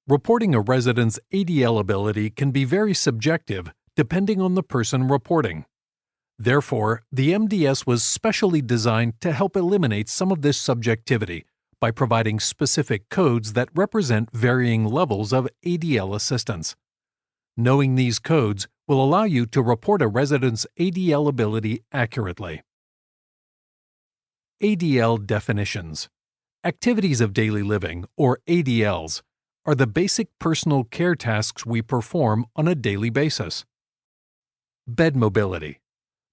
Reporting a resident's ADL ability can be very subjective depending on the person reporting. Therefore, the MDS was specially designed to help eliminate some of this subjectivity by providing specific codes that represent varying levels of ADL assistance. Knowing these codes will allow you to report a resident's ADL ability accurately. ADL Definitions. Activities of daily living, or ADLs, are the basic personal care tasks we perform on a daily basis. Bed mobility.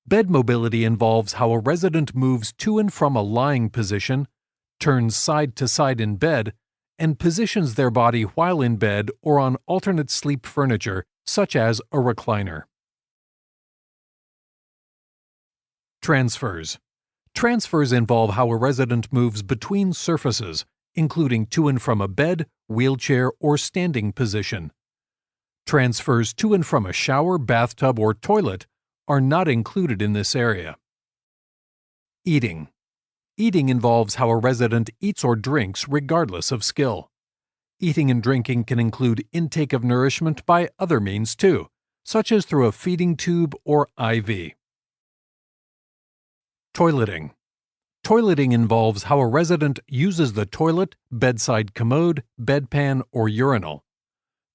Bed mobility involves how a resident moves to and from a lying position, turns side to side in bed, and positions their body while in bed or on alternate sleep furniture such as a recliner. Transfers. Transfers involve how a resident moves between surfaces, including to and from a bed, wheelchair, or standing position. Transfers to and from a shower, bathtub, or toilet are not included in this area. Eating. Eating involves how a resident eats or drinks regardless of skill. Eating and drinking can include intake of nourishment by other means too, such as through a feeding tube or IV. Toileting. Toileting involves how a resident uses the toilet, bedside commode, bedpan, or urinal.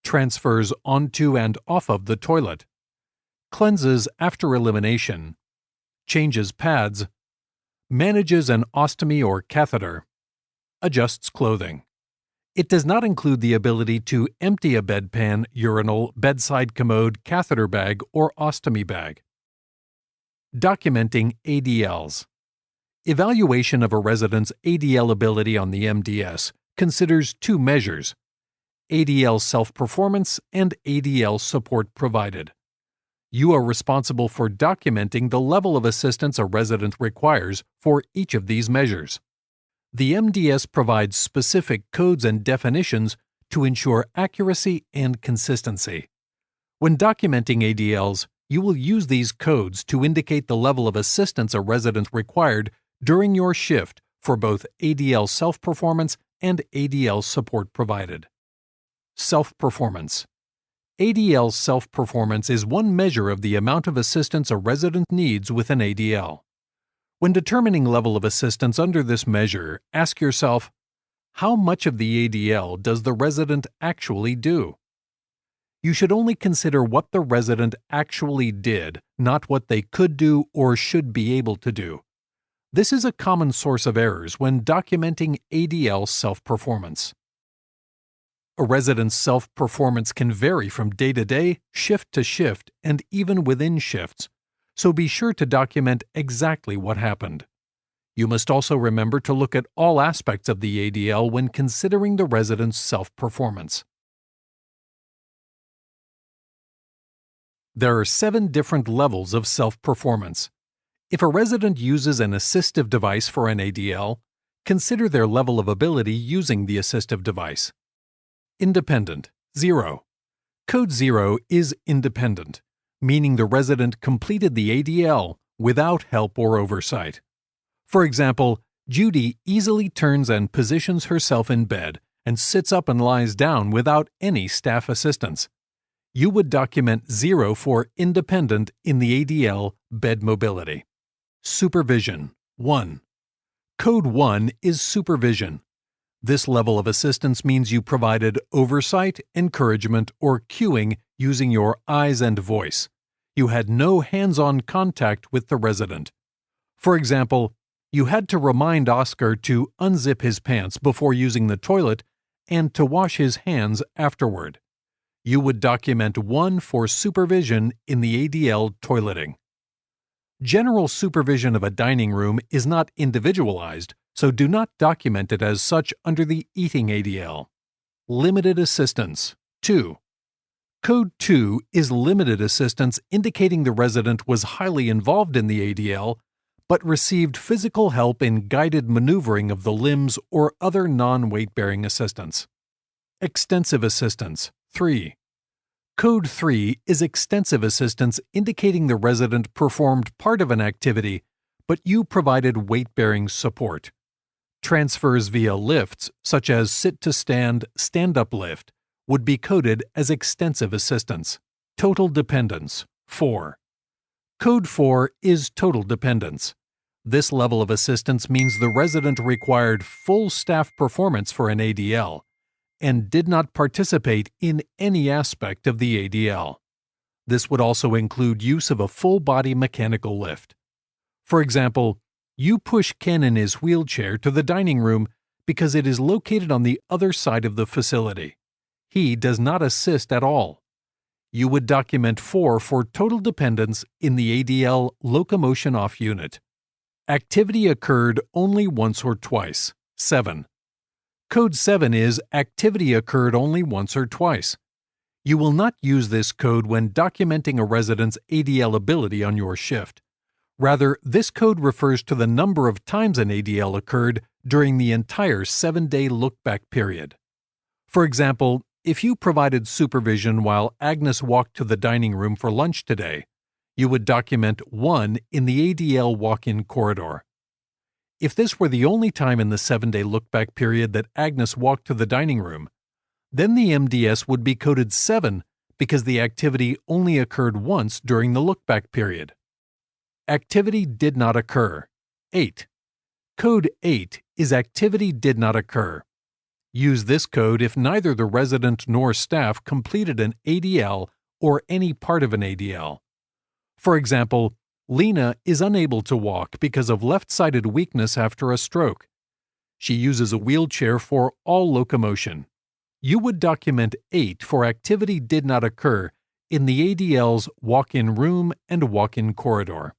Transfers onto and off of the toilet. Cleanses after elimination. Changes pads. Manages an ostomy or catheter. Adjusts clothing. It does not include the ability to empty a bedpan, urinal, bedside commode, catheter bag, or ostomy bag. Documenting ADLs. Evaluation of a resident's ADL ability on the MDS considers two measures: ADL self-performance and ADL support provided. You are responsible for documenting the level of assistance a resident requires for each of these measures. The MDS provides specific codes and definitions to ensure accuracy and consistency. When documenting ADLs, you will use these codes to indicate the level of assistance a resident required during your shift for both ADL self-performance and ADL support provided. Self-performance. ADL self-performance is one measure of the amount of assistance a resident needs with an ADL. When determining level of assistance under this measure, ask yourself, how much of the ADL does the resident actually do? You should only consider what the resident actually did, not what they could do or should be able to do. This is a common source of errors when documenting ADL self-performance. A resident's self-performance can vary from day to day, shift to shift, and even within shifts, so be sure to document exactly what happened. You must also remember to look at all aspects of the ADL when considering the resident's self-performance. There are 7 different levels of self-performance. If a resident uses an assistive device for an ADL, consider their level of ability using the assistive device. Independent, 0. Code 0 is independent, meaning the resident completed the ADL without help or oversight. For example, Judy easily turns and positions herself in bed and sits up and lies down without any staff assistance. You would document 0 for independent in the ADL bed mobility. Supervision, 1. Code 1 is supervision. This level of assistance means you provided oversight, encouragement, or cueing using your eyes and voice. You had no hands-on contact with the resident. For example, you had to remind Oscar to unzip his pants before using the toilet and to wash his hands afterward. You would document 1 for supervision in the ADL toileting. General supervision of a dining room is not individualized, so do not document it as such under the eating ADL. Limited assistance, 2. Code 2 is limited assistance indicating the resident was highly involved in the ADL, but received physical help in guided maneuvering of the limbs or other non-weight-bearing assistance. Extensive assistance, 3. Code 3 is extensive assistance indicating the resident performed part of an activity, but you provided weight-bearing support. Transfers via lifts, such as sit-to-stand, stand-up lift, would be coded as extensive assistance. Total dependence, 4. Code 4 is total dependence. This level of assistance means the resident required full staff performance for an ADL and did not participate in any aspect of the ADL. This would also include use of a full-body mechanical lift. For example, you push Ken in his wheelchair to the dining room because it is located on the other side of the facility. He does not assist at all. You would document 4 for total dependence in the ADL locomotion off unit. Activity occurred only once or twice, 7. Code 7 is activity occurred only once or twice. You will not use this code when documenting a resident's ADL ability on your shift. Rather, this code refers to the number of times an ADL occurred during the entire 7-day look-back period. For example, if you provided supervision while Agnes walked to the dining room for lunch today, you would document 1 in the ADL walk-in corridor. If this were the only time in the 7-day look-back period that Agnes walked to the dining room, then the MDS would be coded 7 because the activity only occurred once during the look-back period. Activity did not occur, 8. Code 8 is activity did not occur. Use this code if neither the resident nor staff completed an ADL or any part of an ADL. For example, Lena is unable to walk because of left-sided weakness after a stroke. She uses a wheelchair for all locomotion. You would document 8 for activity did not occur in the ADL's walk-in room and walk-in corridor.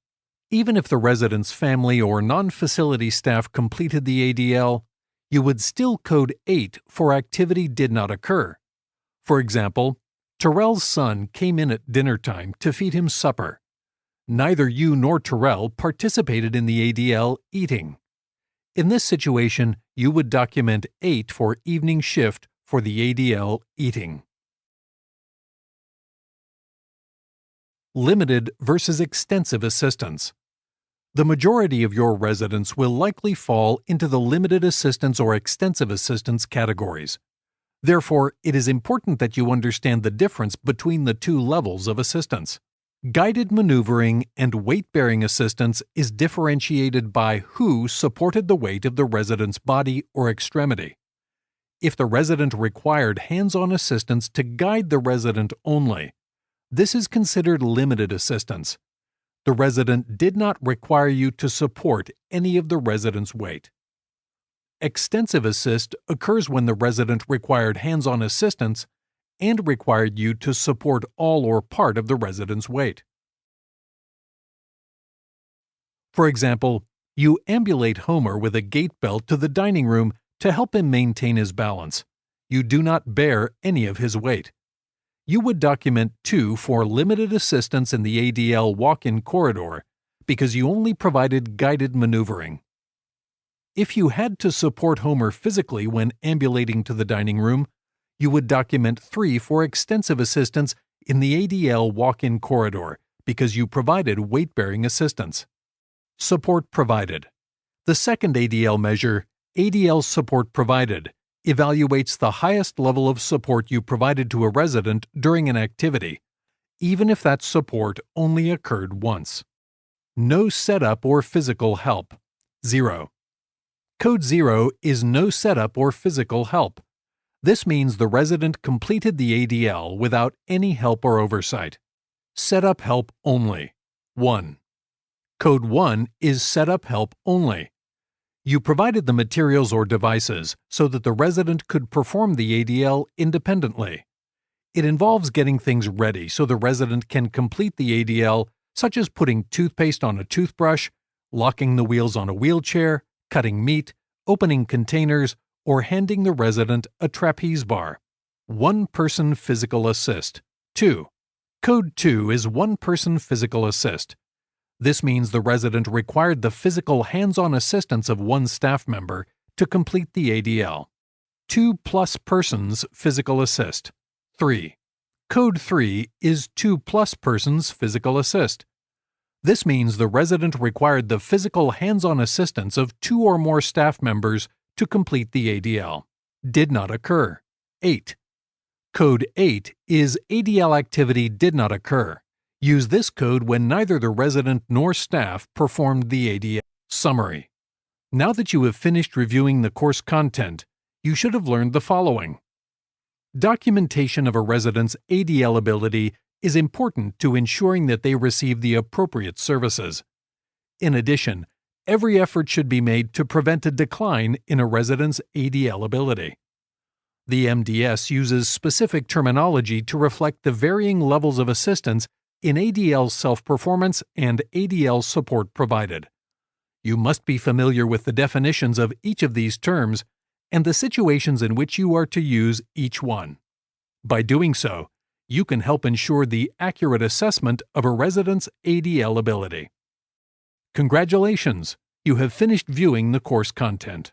Even if the resident's family or non-facility staff completed the ADL, you would still code 8 for activity did not occur. For example, Terrell's son came in at dinner time to feed him supper. Neither you nor Terrell participated in the ADL eating. In this situation, you would document 8 for evening shift for the ADL eating. Limited versus extensive assistance. The majority of your residents will likely fall into the limited assistance or extensive assistance categories. Therefore, it is important that you understand the difference between the two levels of assistance. Guided maneuvering and weight-bearing assistance is differentiated by who supported the weight of the resident's body or extremity. If the resident required hands-on assistance to guide the resident only, this is considered limited assistance. The resident did not require you to support any of the resident's weight. Extensive assist occurs when the resident required hands-on assistance and required you to support all or part of the resident's weight. For example, you ambulate Homer with a gait belt to the dining room to help him maintain his balance. You do not bear any of his weight. You would document 2 for limited assistance in the ADL walk-in corridor because you only provided guided maneuvering. If you had to support Homer physically when ambulating to the dining room, you would document 3 for extensive assistance in the ADL walk-in corridor because you provided weight-bearing assistance. Support provided. The second ADL measure, ADL support provided, evaluates the highest level of support you provided to a resident during an activity, even if that support only occurred once. No setup or physical help, 0. Code 0 is no setup or physical help. This means the resident completed the ADL without any help or oversight. Setup help only, 1. Code 1 is setup help only. You provided the materials or devices so that the resident could perform the ADL independently. It involves getting things ready so the resident can complete the ADL, such as putting toothpaste on a toothbrush, locking the wheels on a wheelchair, cutting meat, opening containers, or handing the resident a trapeze bar. 1-person physical assist. 2. Code 2 is 1-person physical assist. This means the resident required the physical hands-on assistance of 1 staff member to complete the ADL. 2+ persons physical assist. 3. Code 3 is 2+ persons physical assist. This means the resident required the physical hands-on assistance of 2 or more staff members to complete the ADL. Did not occur. 8. Code 8 is ADL activity did not occur. Use this code when neither the resident nor staff performed the ADL. Summary. Now that you have finished reviewing the course content, you should have learned the following. Documentation of a resident's ADL ability is important to ensuring that they receive the appropriate services. In addition, every effort should be made to prevent a decline in a resident's ADL ability. The MDS uses specific terminology to reflect the varying levels of assistance in ADL self-performance and ADL support provided. You must be familiar with the definitions of each of these terms and the situations in which you are to use each one. By doing so, you can help ensure the accurate assessment of a resident's ADL ability. Congratulations! You have finished viewing the course content.